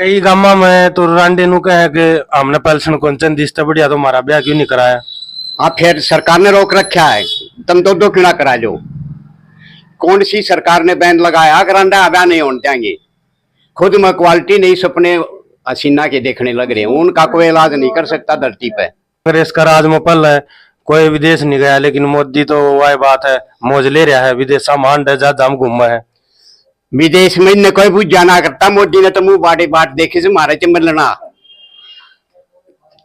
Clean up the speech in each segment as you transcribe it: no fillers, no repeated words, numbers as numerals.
कई गामा में तो रांडे नु कहे कि हमने पेंशन कौन दिसता बढ़िया तो हमारा ब्याह क्यों नहीं कराया। हाँ, फिर सरकार ने रोक रखा है, तुम दो दो क्यों ना करा लो। कौन सी सरकार ने बैन लगाया करांडा ब्याह नहीं होने देंगे। खुद में क्वालिटी नहीं, सपने हसीना के देखने लग रहे हैं, उनका कोई इलाज नहीं कर सकता धरती पे। कांग्रेस का राज में पल है, कोई विदेश नहीं गया, लेकिन मोदी तो वही बात है, मौज ले रहा है, विदेश मांड है, ज्यादा हम घूमा है। विदेश में इन्हें कोई बुझ जाना करता, मोदी ने तो मुंह बाटे बाट देखे से मारे चे मिलना।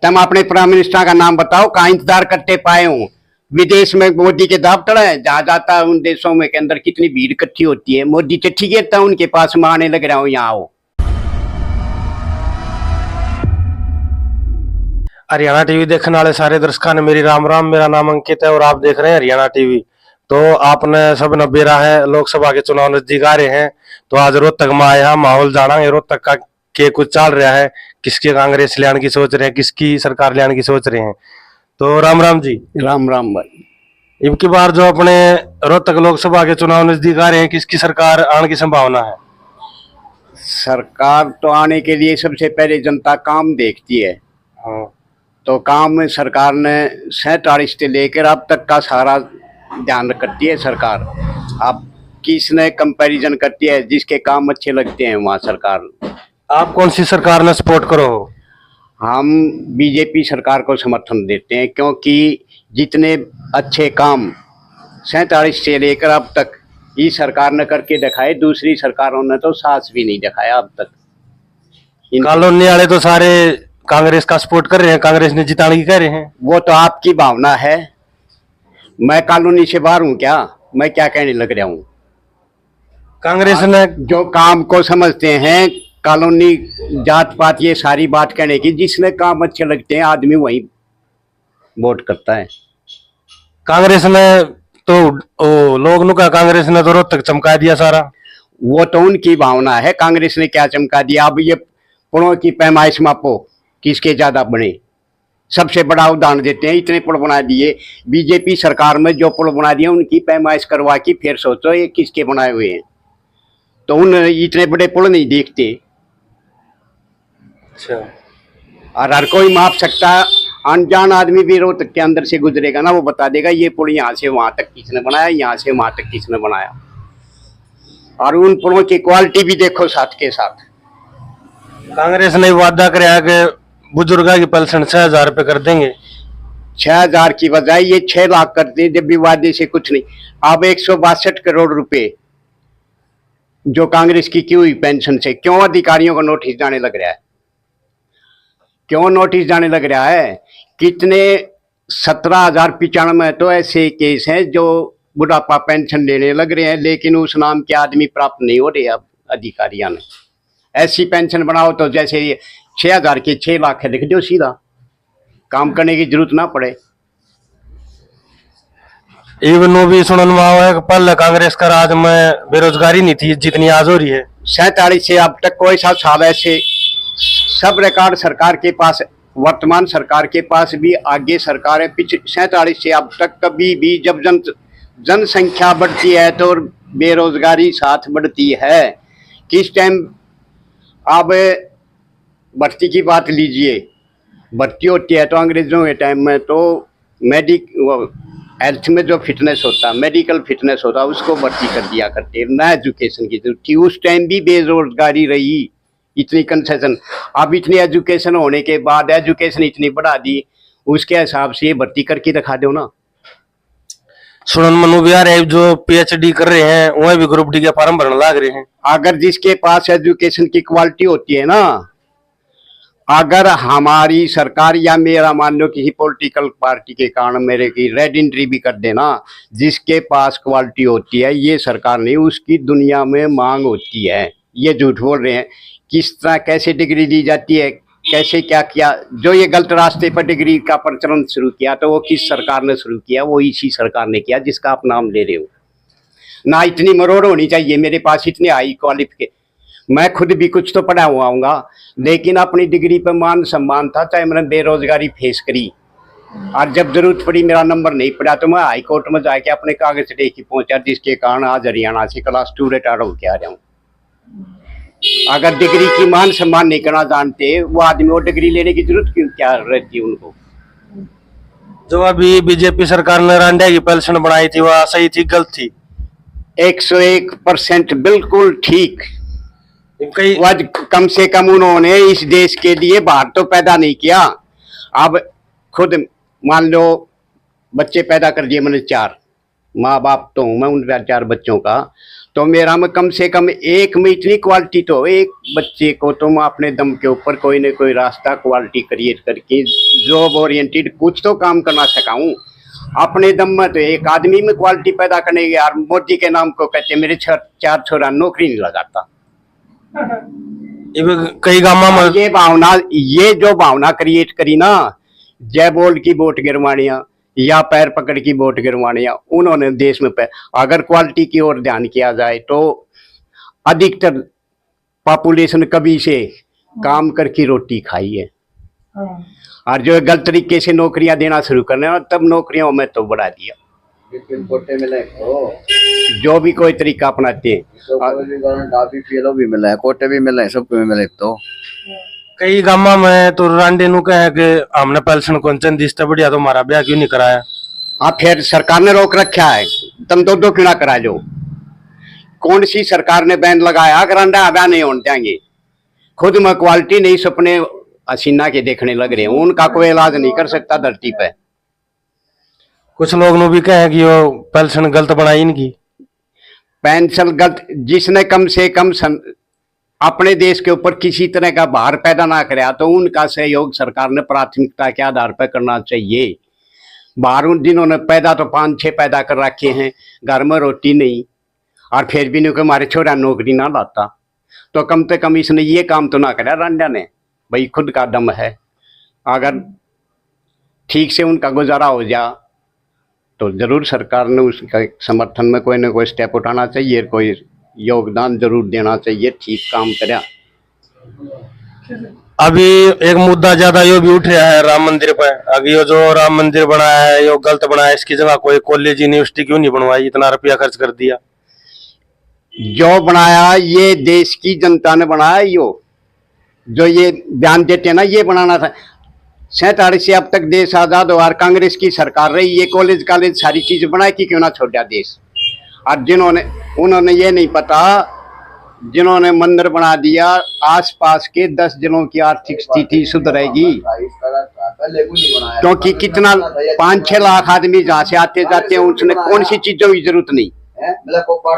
तुम अपने प्राइम मिनिस्टर का नाम बताओ, कहाँ इंतजार करते पाए हूँ। विदेश में मोदी के दफ्तर है, जहां जाता है उन देशों में के अंदर कितनी भीड़ इकट्ठी होती है, मोदी चिट्ठी गिरता उनके पास, मैं आने लग रहा हूँ यहाँ आओ। हरियाणा टीवी देखने वाले सारे दर्शकों ने मेरी राम राम। मेरा नाम अंकित है और आप देख रहे हैं हरियाणा टीवी। तो आपने सब ने बेरा है, लोकसभा के चुनाव नजदीक आ रहे हैं, तो आज रोहतक में आया, माहौल जाना है रोहतक का के कुछ चल रहा है, किसके कांग्रेस ले आने की सोच रहे हैं, किसकी सरकार ले आने की सोच रहे हैं। तो राम राम जी। राम राम भाई। इनकी बार जो अपने रोहतक लोकसभा के चुनाव नजदीक आ रहे हैं, किसकी सरकार आने की संभावना है। सरकार तो आने के लिए सबसे पहले जनता काम देखती है। हाँ। तो काम में सरकार ने 47 से लेकर अब तक का सारा ध्यान करती है सरकार। अब किसने कंपैरिजन करती है, जिसके काम अच्छे लगते हैं वहाँ सरकार। आप कौन सी सरकार ने सपोर्ट करो। हम बीजेपी सरकार को समर्थन देते हैं, क्योंकि जितने अच्छे काम 47 से लेकर अब तक इस सरकार ने करके दिखाए, दूसरी सरकारों ने तो साहस भी नहीं दिखाया अब तक। कॉलोनी वाले तो सारे कांग्रेस का सपोर्ट कर रहे हैं, कांग्रेस ने जिताने की कह रहे हैं। वो तो आपकी भावना है, मैं कॉलोनी से बाहर हूँ क्या, मैं क्या कहने लग रहा हूँ। कांग्रेस ने जो काम को समझते हैं, कॉलोनी जात पात ये सारी बात कहने की, जिसने काम अच्छे लगते हैं आदमी वही वोट करता है। कांग्रेस ने तो लोग नु का कांग्रेस ने तो रोहतक चमका दिया सारा। वो तो उनकी भावना है, कांग्रेस ने क्या चमका दिया। अब ये पुलों की पैमाइश मापो, किसके ज्यादा बने। सबसे बड़ा उदाहरण देते हैं, इतने पुल बना दिए बीजेपी सरकार में, जो पुल बना दिए उनकी पैमाइश करवा के फिर सोचो ये किसके बनाए हुए हैं। तो उन इतने बड़े पुल नहीं देखते। अच्छा। और हर कोई माप सकता है, अनजान आदमी भी रोहतक के अंदर से गुजरेगा ना, वो बता देगा ये पुल यहाँ से वहां तक किसने बनाया, यहाँ से वहां तक किसने बनाया। और उन पुलों की क्वालिटी भी देखो साथ के साथ। कांग्रेस ने वादा कराया कि बुजुर्गा की पेंशन 6,000 रुपये कर देंगे। 6,000 की बजाय ये 6 लाख कर दें, जब भी वादे से कुछ नहीं। अब 162 करोड़ रुपए जो कांग्रेस की हुई पेंशन से, क्यों अधिकारियों को नोटिस जाने लग रहा है, क्यों नोटिस जाने लग रहा है। कितने 17,095 तो ऐसे केस हैं जो बुढ़ापा पेंशन लेने लग रहे हैं, लेकिन उस नाम के आदमी प्राप्त नहीं हो रहे। अब अधिकारियों ने ऐसी पेंशन बनाओ तो जैसे 6,000 के 6 लाख है, लिख दो सीधा, काम करने की जरूरत ना पड़े। इवन भी सुनन में आया कि पहले कांग्रेस का राज में बेरोजगारी नहीं थी जितनी आज हो रही है। 47 से अब तक कोई सा साल ऐसे, सब रिकॉर्ड सरकार के पास, वर्तमान सरकार के पास भी, आगे सरकार है। पिछले 47 से अब तक कभी भी जब जनसंख्या बढ़ती है तो बेरोजगारी साथ बढ़ती है। किस टाइम अब भर्ती की बात लीजिए, भर्ती होती है तो अंग्रेजों के टाइम में तो हेल्थ में जो फिटनेस होता, मेडिकल फिटनेस होता, उसको भर्ती कर दिया करते, ना एजुकेशन की जरूरत थी। उस टाइम भी बेरोजगारी रही, इतनी कंसेशन। अब इतनी एजुकेशन होने के बाद एजुकेशन इतनी बढ़ा दी, उसके हिसाब से भर्ती करके दिखा दो ना। सुनन मनु भी आ रहे हैं, जो पीएचडी कर रहे हैं वह भी ग्रुप डी के फॉर्म भरने लग रहे हैं। अगर जिसके पास एजुकेशन की क्वालिटी होती है ना, अगर हमारी सरकार या मेरा मान लो किसी पॉलिटिकल पार्टी के कारण मेरे की रेड एंट्री भी कर देना, जिसके पास क्वालिटी होती है, ये सरकार नहीं, उसकी दुनिया में मांग होती है। ये झूठ बोल रहे हैं। किस तरह कैसे डिग्री दी जाती है, कैसे क्या किया, जो ये गलत रास्ते पर डिग्री का प्रचलन शुरू किया, तो वो किस सरकार ने शुरू किया, वो इसी सरकार ने किया जिसका आप नाम ले रहे हो ना। इतनी मरोड़ होनी चाहिए मेरे पास, इतने हाई क्वालिफिकेशन। मैं खुद भी कुछ तो पढ़ा हुआ हूँगा, लेकिन अपनी डिग्री पर मान सम्मान था, चाहे मैंने बेरोजगारी फेस करी। और जब जरूरत पड़ी, मेरा नंबर नहीं पड़ा, तो मैं हाई कोर्ट में जाके अपने कागज लेके पहुंचा, जिसके कारण आज हरियाणा से क्लास 2 रिटायर होकर आ रहा हूँ। अगर डिग्री की मान सम्मान नहीं करना जानते, वो आदमी वो डिग्री लेने की जरूरत क्यों क्या रहती है उनको? जो अभी बीजेपी सरकार ने रांडे की पेंशन बनाई थी वह सही थी गलत थी? 101% बिल्कुल ठीक। कई वह कम से कम उन्होंने इस देश के लिए बाहर तो पैदा नहीं किया। अब खुद मान लो बच्चे पैदा कर दिए मैंने 4, माँ बाप तो हूं मैं उन 4 बच्चों का, तो मेरा में कम से कम एक में इतनी क्वालिटी तो हो, एक बच्चे को तो मैं अपने दम के ऊपर कोई न कोई रास्ता क्वालिटी क्रिएट करके जॉब ओरिएंटेड कुछ तो काम करना सकाऊं। अपने दम में तो एक आदमी में क्वालिटी पैदा करने के, यार मोदी के नाम को कहते मेरे 4 छोरा नौकरी नहीं लगाता। कई गांव में ये जो भावना क्रिएट करी ना, जय बोल की वोट गिरवानिया या पैर पकड़ की वोट गिरवानिया, उन्होंने देश में अगर क्वालिटी की ओर ध्यान किया जाए तो अधिकतर पॉपुलेशन कभी से काम करके रोटी खाई है, और जो गलत तरीके से नौकरियां देना शुरू करने और तब नौकरियों में तो बढ़ा दिया। कोटे मिले तो जो भी कोई तरीका अपनाते हैं, भी मिला है, कोटे भी मिले, सबको भी मिले। तो कई गांव में तो रांडे नु कहे कि हमने पेंशन कौन दिसता बढ़िया, तो हमारा ब्याह क्यों नहीं कराया? हाँ, फिर सरकार ने रोक रखा है, तुम दो क्यों ना करा लो। कौन सी सरकार ने बैन लगाया अगर अंडा ब्याह नहीं होने देंगे? खुद में क्वालिटी नहीं, सपने हसीना के देखने लग रहे हैं, उनका कोई इलाज नहीं कर सकता धरती पे। कुछ लोग नु भी कहे कि वो पेंशन गलत बनाई इनकी। पेंशन गलत, जिसने कम से कम अपने देश के ऊपर किसी तरह का भार पैदा ना कराया, तो उनका सहयोग सरकार ने प्राथमिकता के आधार पर करना चाहिए। बाहर जिन्होंने पैदा तो 5-6 पैदा कर रखे हैं, घर में रोटी नहीं, और फिर भी नहीं कि हमारे छोरा नौकरी ना लाता, तो कम से कम इसने ये काम तो ना कराया रांडा ने। भाई खुद का दम है, अगर ठीक से उनका गुजारा हो जा तो जरूर सरकार ने उसका समर्थन में कोई ना कोई स्टेप उठाना चाहिए, कोई योगदान जरूर देना चाहिए, ठीक काम करा। अभी एक मुद्दा ज्यादा यो भी उठ रहा है राम मंदिर पर। अभी यो जो राम मंदिर बनाया है यो गलत बनाया है, इसकी जगह कोई कॉलेज यूनिवर्सिटी क्यों नहीं बनवाई? इतना रुपया खर्च कर दिया। जो बनाया ये देश की जनता ने बनाया, यो जो ये बयान देते हैं ना, ये बनाना था। 47 से अब तक देश आजाद हुआ, कांग्रेस की सरकार रही, ये कॉलेज सारी चीज बनाई कि क्यों ना छोड़ा देश। और उन्होंने ये नहीं पता, जिन्होंने मंदिर बना दिया, आसपास के 10 जिलों की आर्थिक स्थिति सुधरेगी, क्योंकि कितना 5-6 लाख आदमी जहाँ से आते जाते हैं, उसने कौन सी चीजों की जरूरत नहीं,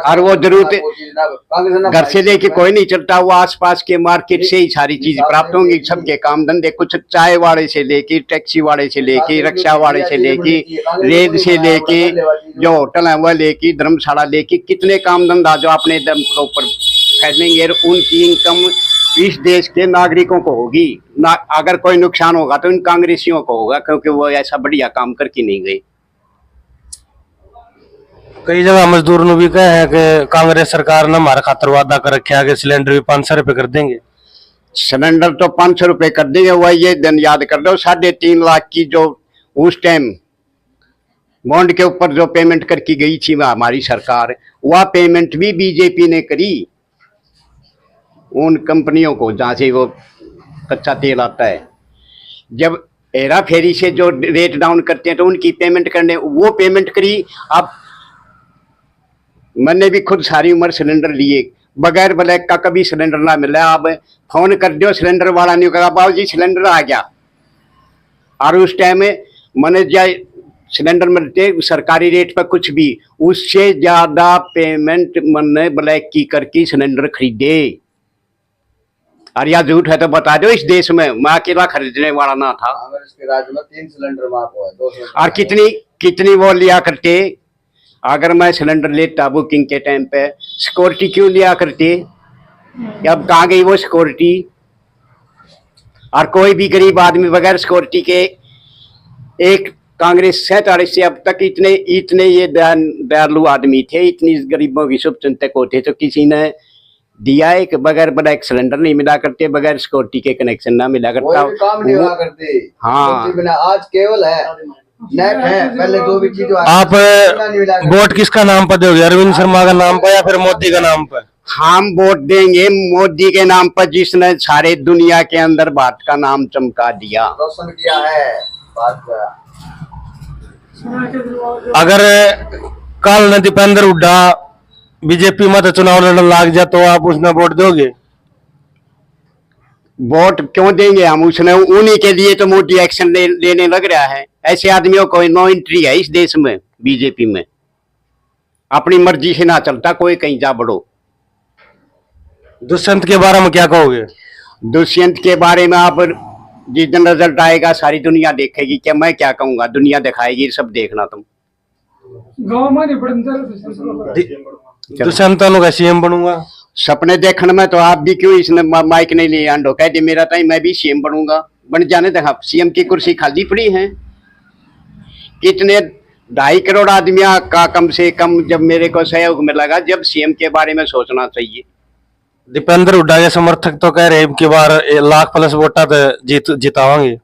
और वो जरूरत घर से लेके कोई नहीं चलता, वो आसपास के मार्केट से ही सारी चीज प्राप्त होंगी। सबके काम धंधे, कुछ चाय वाले से लेके, टैक्सी वाले से लेके, रिक्शा वाले से लेके, रेल से लेके, जो होटल है वह लेके, धर्मशाला लेके, कितने काम धंधा जो अपने दम के ऊपर फैलेंगे, उनकी इनकम इस देश के नागरिकों को होगी ना। अगर कोई नुकसान होगा तो इन कांग्रेसियों को होगा, क्योंकि वो ऐसा बढ़िया काम करके नहीं गए। कई जगह मजदूर ने भी कहे हैं कि कांग्रेस सरकार ने हमारा खातर वादा कर रखा है कि सिलेंडर भी 500 रुपए कर देंगे। सिलेंडर तो 500 रुपए कर देंगे, वह ये दिन याद कर दो 3.5 लाख की जो उस टाइम बॉन्ड के ऊपर जो पेमेंट करके गई थी हमारी सरकार, वह पेमेंट भी बीजेपी ने करी उन कंपनियों को जहाँ से वो कच्चा तेल आता है। जब हेरा फेरी से जो रेट डाउन करते हैं तो उनकी पेमेंट करने, वो पेमेंट करी। अब मैंने भी खुद सारी उम्र सिलेंडर लिए, बगैर ब्लैक का कभी सिलेंडर ना मिला। अब फोन कर दो, सिलेंडर वाला नहीं कहा बाबू जी सिलेंडर आ गया, और उस टाइम में मैंने जाए सिलेंडर मिलते सरकारी रेट पर कुछ भी, उससे ज्यादा पेमेंट मैंने ब्लैक की करके सिलेंडर खरीदे। और या झूठ है तो बता दो, इस देश में मैं अकेला खरीदने वाला ना था। इसके राज्य में 3 सिलेंडर माफ हुआ है, 2 सिलेंडर। और कितनी वो लिया करते, अगर मैं सिलेंडर लेता बुकिंग के टाइम पे, सिक्योरिटी क्यों लिया करते? अब कहाँ गई वो सिक्योरिटी? और कोई भी गरीब आदमी बगैर सिक्योरिटी के, एक कांग्रेस 47 से अब तक इतने ये दयालु आदमी थे, इतनी गरीबों की शुभचिंतक होते, तो किसी ने दिया है कि बगैर ब्लैक सिलेंडर नहीं मिला करते, बगैर सिक्योरिटी के कनेक्शन ना मिला करता। कोई भी काम नहीं हुआ करते। हाँ, आज केवल है नेट है, पहले जो भी चीज आप वोट किसका नाम पर दोगे? अरविंद शर्मा का नाम पर या फिर मोदी का नाम पर? हम वोट देंगे मोदी के नाम पर, जिसने सारे दुनिया के अंदर भारत का नाम चमका दिया। रोशन किया है बात का। अगर कल न दीपेंद्र हुड्डा बीजेपी में तो चुनाव लड़ने लग जाए तो आप उसने वोट दोगे? वोट क्यों देंगे हम उसने? उन्हीं के लिए तो मोदी एक्शन लेने लग रहा है। ऐसे आदमियों को नो एंट्री है इस देश में, बीजेपी में। अपनी मर्जी से ना चलता कोई, कहीं जा बढ़ो। दुष्यंत के बारे में क्या कहोगे? दुष्यंत के बारे में आप जिस दिन रिजल्ट आएगा सारी दुनिया देखेगी। क्या मैं क्या कहूंगा, दुनिया दिखाएगी, सब देखना तुम। दुष्यंत का सीएम बनूंगा। सपने देखने में तो आप भी क्यों इसने माइक नहीं लिया, अंडो कह दे मेरा टाइम मैं भी सीएम बनूंगा। बन जाने देखा, सीएम की कुर्सी खाली पड़ी है। कितने 2.5 करोड़ आदमियों का कम से कम जब मेरे को सहयोग मिलेगा, जब सीएम के बारे में सोचना चाहिए। दीपेंद्र हुड्डा के समर्थक तो कह रहे हैं कि बार 1 लाख प्लस वोटा तो जितावांगे।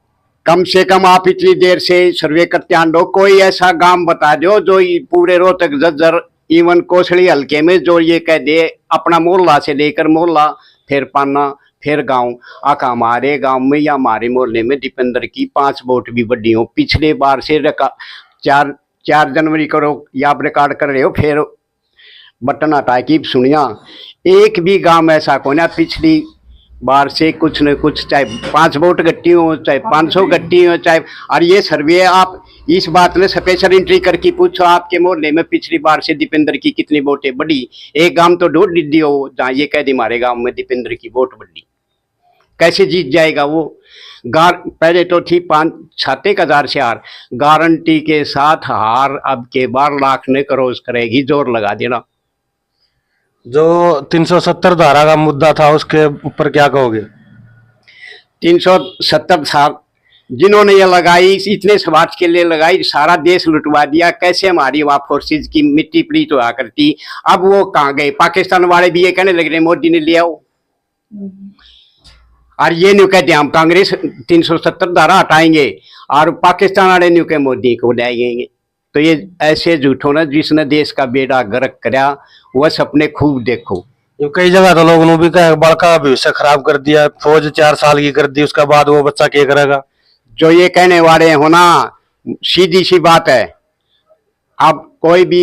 कम से कम आप इतनी देर से सर्वे करते आंडो, कोई ऐसा गांव बता दो जो पूरे रोहतक, झज्जर, इवन कोसली हल्के में जो ये कह दे अपना मोहल्ला से लेकर मोहल्ला, फिर पाना, फिर गांव, आका हमारे गांव में या हमारे मोहल्ले में दीपेंद्र की 5 वोट भी बढ़ी हो। पिछले बार से 4 जनवरी करो या आप रिकॉर्ड कर रहे हो, फिर बटन हटा की सुनिया, एक भी गांव ऐसा को ना पिछली बार से कुछ न कुछ, चाहे 5 वोट गट्टी हो, चाहे 500 गट्टी हो, चाहे। और ये सर्वे आप इस बात में स्पेशल एंट्री करके पूछो आपके मोहल्ले में पिछली बार से दीपेंद्र की कितनी वोटें बढ़ी। एक गांव तो ढूंढ दी हो जहाँ ये कह दे हमारे गांव में दीपेंद्र की वोट बढ़ी। कैसे जीत जाएगा वो? पहले तो थी 5-7 हजार से हार, गारंटी के साथ हार अब के बार लाख ने क्रॉस करेगी, जोर लगा देना। जो 370 धारा का मुद्दा था उसके ऊपर क्या कहोगे? 370 साल जिन्होंने ये लगाई, इतने स्वार्थ के लिए लगाई, सारा देश लुटवा दिया। कैसे हमारी वहां फोर्सेज की मिट्टी पलीत हुआ करती, अब वो कहाँ गए? पाकिस्तान वाले भी ये कहने लग रहे मोदी ने ले आओ। और ये न्यू कहते हम कांग्रेस 370 धारा हटाएंगे, और पाकिस्तान वाले न्यू के मोदी को लाएंगे। तो ये ऐसे झूठो ना, जिसने देश का बेड़ा गर्क कराया वह सपने खूब देखो। ये कई जगह तो लोगों ने भी कहा बड़का भविष्य खराब कर दिया, फौज 4 साल की कर दी, उसके बाद वो बच्चा क्या करेगा? जो ये कहने वाले हो ना, सीधी सी बात है। अब कोई भी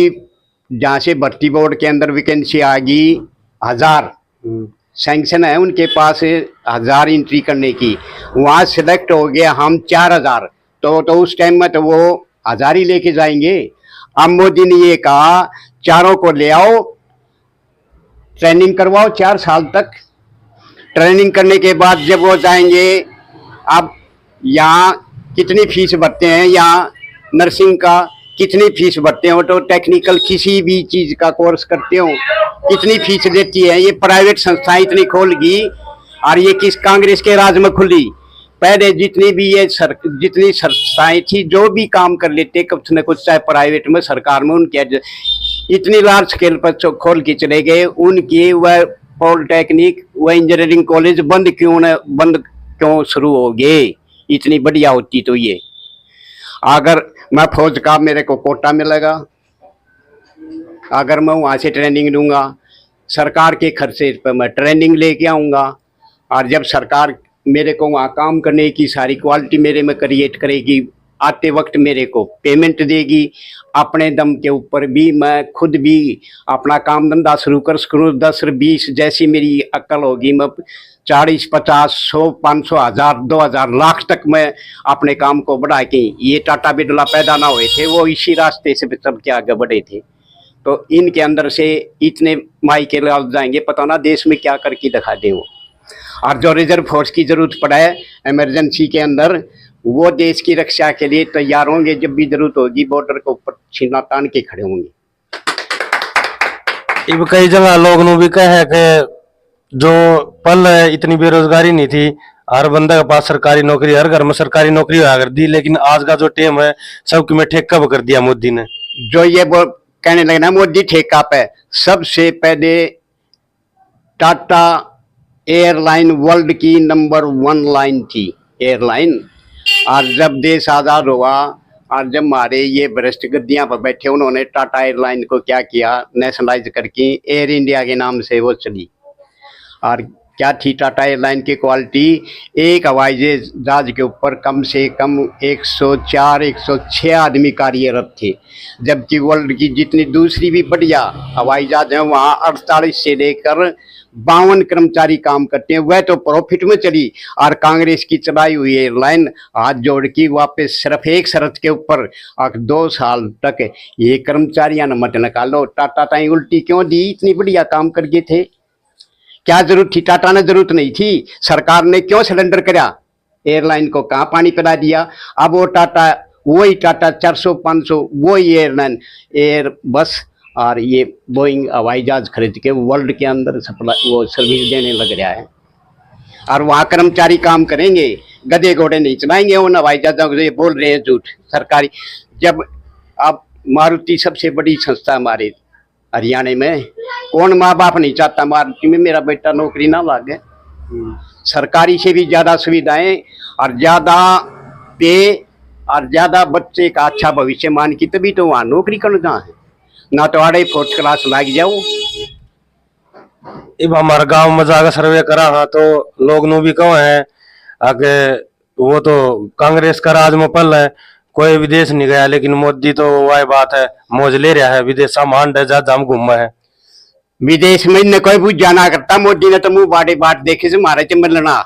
जहाँ से भर्ती बोर्ड के अंदर वैकेंसी आ गई, 1000 सैंक्शन है उनके पास, 1000 एंट्री करने की, वहाँ सिलेक्ट हो गया हम 4000, तो उस टाइम में तो वो 1000 ही लेके जाएंगे। अब मोदी ने ये कहा चारों को ले आओ, ट्रेनिंग करवाओ 4 साल तक। ट्रेनिंग करने के बाद जब वो जाएंगे, अब यहाँ कितनी फीस भरते हैं, यहाँ नर्सिंग का कितनी फीस भरते हो, तो टेक्निकल किसी भी चीज का कोर्स करते हो कितनी फीस देती है। ये प्राइवेट संस्थाएं इतनी खोल गई, और ये किस कांग्रेस के राज में खुली? पहले जितनी भी ये जितनी संस्थाएं थी जो भी काम कर लेते कुछ न कुछ, चाहे प्राइवेट में, सरकार में, उनके इतनी लार्ज स्केल पर खोल के चले गए। उनकी वह पॉलिटेक्निक, वह इंजीनियरिंग कॉलेज बंद क्यों शुरू हो गए? इतनी बढ़िया होती तो ये। अगर मैं फौज का मेरे को कोटा मिलेगा, अगर मैं वहाँ से ट्रेनिंग लूँगा, सरकार के खर्चे पर मैं ट्रेनिंग लेके आऊँगा, और जब सरकार मेरे को वहाँ काम करने की सारी क्वालिटी मेरे में क्रिएट करेगी, आते वक्त मेरे को पेमेंट देगी, अपने दम के ऊपर भी मैं खुद भी अपना काम धंधा शुरू कर सकूँ। 10-20 जैसी मेरी अक्ल होगी, मैं 40, 50, 100, 500, 1000, 2000, लाख तक मैं अपने काम को बढ़ा के, ये टाटा बिरला पैदा ना हुए थे, वो इसी रास्ते से चल के आगे बढ़े थे। तो इनके अंदर से इतने माई के लाल जाएंगे, पता ना देश में क्या करके दिखा दे वो। और जो रिजर्व फोर्स की जरूरत पड़ा है इमरजेंसी के अंदर, वो देश की रक्षा के लिए तैयार होंगे। जब भी जरूरत होगी बॉर्डर को ऊपर छीना तान के खड़े होंगे। अब कई जगह लोग भी कहे कि जो पल इतनी बेरोजगारी नहीं थी, हर बंदा के पास सरकारी नौकरी, हर घर में सरकारी नौकरी हुआ कर दी, लेकिन आज का जो टाइम है सबकी में ठेका कर दिया मोदी ने। जो ये वो कहने लगे ना मोदी ठेका पे, सबसे पहले टाटा एयरलाइन वर्ल्ड की नंबर 1 लाइन थी एयरलाइन। और जब देश आज़ाद हुआ और जब हमारे ये भ्रष्ट गद्दियां पर बैठे उन्होंने टाटा एयरलाइन को क्या किया, नेशनलाइज करके एयर इंडिया के नाम से वो चली। और क्या थी टाटा एयरलाइन की क्वालिटी, एक हवाई जहाज के ऊपर कम से कम 104-106 आदमी कार्यरत थे, जबकि वर्ल्ड की जितनी दूसरी भी बढ़िया हवाई जहाज हैं वहाँ 48 से लेकर 52 कर्मचारी काम करते हैं। वह तो प्रॉफिट में चली, और कांग्रेस की चलाई हुई एयरलाइन हाथ जोड़ की वापस सिर्फ एक शर्त के ऊपर 2 साल तक ये कर्मचारियां न मत निकालो। टाटा टाई उल्टी क्यों दी, इतनी बढ़िया काम करके थे, क्या जरूरत थी? टाटा ने जरूरत नहीं थी। सरकार ने क्यों सिलेंडर करा, एयरलाइन को कहाँ पानी पिला दिया। अब वो टाटा, वही टाटा 400-500 वही एयरलाइन एयर बस और ये बोइंग हवाई जहाज खरीद के वर्ल्ड के अंदर सप्लाई वो सर्विस देने लग रहा है। और वहाँ कर्मचारी काम करेंगे, गधे घोड़े नहीं चलाएंगे उन हवाई जहाजों को। ये बोल रहे हैं झूठ सरकारी। जब अब मारुति सबसे बड़ी संस्था हमारे हरियाणा में, कौन माँ बाप नहीं चाहता मारुति में मेरा बेटा नौकरी ना लागे। सरकारी से भी ज्यादा सुविधाएं और ज्यादा पे और ज्यादा बच्चे का अच्छा भविष्य मान की, तभी तो वहाँ नौकरी करना है, ना तो आड़े 4th क्लास लाग जाओ। अब हमारे गांव में जाकर सर्वे करा हाँ तो लोग नु भी कहो है आगे वो तो कांग्रेस का राज में पल है, कोई विदेश नहीं गया, लेकिन मोदी तो वही बात है मौज ले रहा है, विदेश सामान जहाज हम घूमा है। विदेश में इन्हें कोई बुझ जाना करता, मोदी ने तो मुंह बाटे बाट देखे से मारे चे मिलना।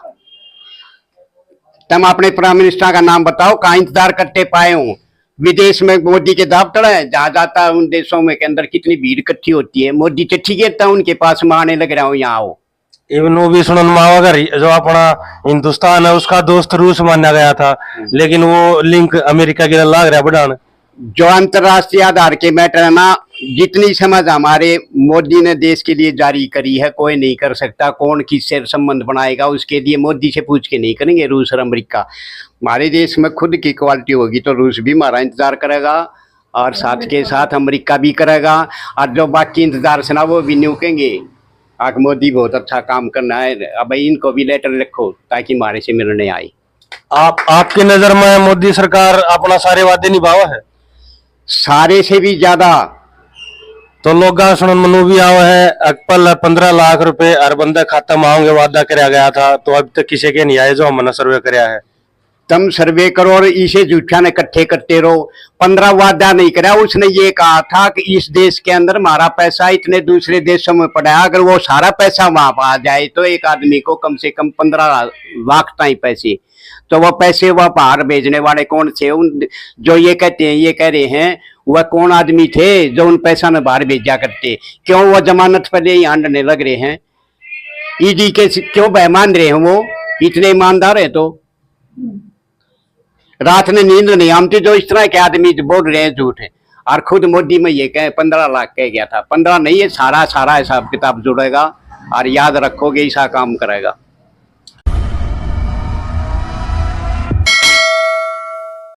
तुम अपने प्राइम मिनिस्टर का नाम बताओ, कहाँ इंतजार करते पाए हो। विदेश में मोदी के दफ्तर है, जहाँ जाता है उन देशों में के अंदर कितनी भीड़ इकट्ठी होती है, मोदी चिट्ठी कहता उनके पास में आने लग रहा हूँ, यहाँ आओ। इवन वो भी सुनन मावा अगर जो अपना हिंदुस्तान है उसका दोस्त रूस माना गया था, लेकिन वो लिंक अमेरिका के लाग रहा बढ़ान। जो अंतर्राष्ट्रीय आधार के मैटर है ना, जितनी समझ हमारे मोदी ने देश के लिए जारी करी है कोई नहीं कर सकता। कौन किससे संबंध बनाएगा उसके लिए मोदी से पूछ के नहीं करेंगे रूस और अमेरिका। हमारे देश में खुद की क्वालिटी होगी तो रूस भी हमारा इंतजार करेगा और साथ के साथ अमेरिका भी करेगा, और जो बाकी इंतजार से ना वो भी न्यूकेंगे। आग मोदी बहुत अच्छा काम करना है, अब इनको भी लेटर रखो ताकि हमारे से मिलने आए। आपकी नजर में मोदी सरकार अपना सारे वादे निभावा है? सारे से भी ज्यादा। तो लोग सुनन मनु भी आवा है अकपल 15 लाख रुपए हर बंदा खाता में आओगे वादा कराया गया था, तो अब तक किसी के नहीं आए जो हमने सर्वे कराया है। तुम सर्वे करो और इसे झूठा ने इकट्ठे करते रहो। 15 वादा नहीं करा, उसने ये कहा था कि इस देश के अंदर हमारा पैसा इतने दूसरे देशों में पड़ा है, अगर वो सारा पैसा वहां आ जाए तो एक आदमी को कम से कम 15 लाख तक पैसे, तो वो पैसे वह बाहर भेजने वाले कौन थे? उन जो ये कहते हैं, ये कह रहे हैं, वह कौन आदमी थे जो उन पैसा ने बाहर भेजा करते? क्यों वो जमानत पर ही हांडने लग रहे हैं? ईडी के क्यों बेमान रहे हैं? वो इतने ईमानदार है तो रात में नींद नहीं आती जो इस तरह के आदमी बोल रहे हैं झूठ है। और खुद मोदी में ये कहे 15 लाख कह गया था, 15 नहीं है, सारा हिसाब किताब जुड़ेगा और याद रखोगे ऐसा काम करेगा।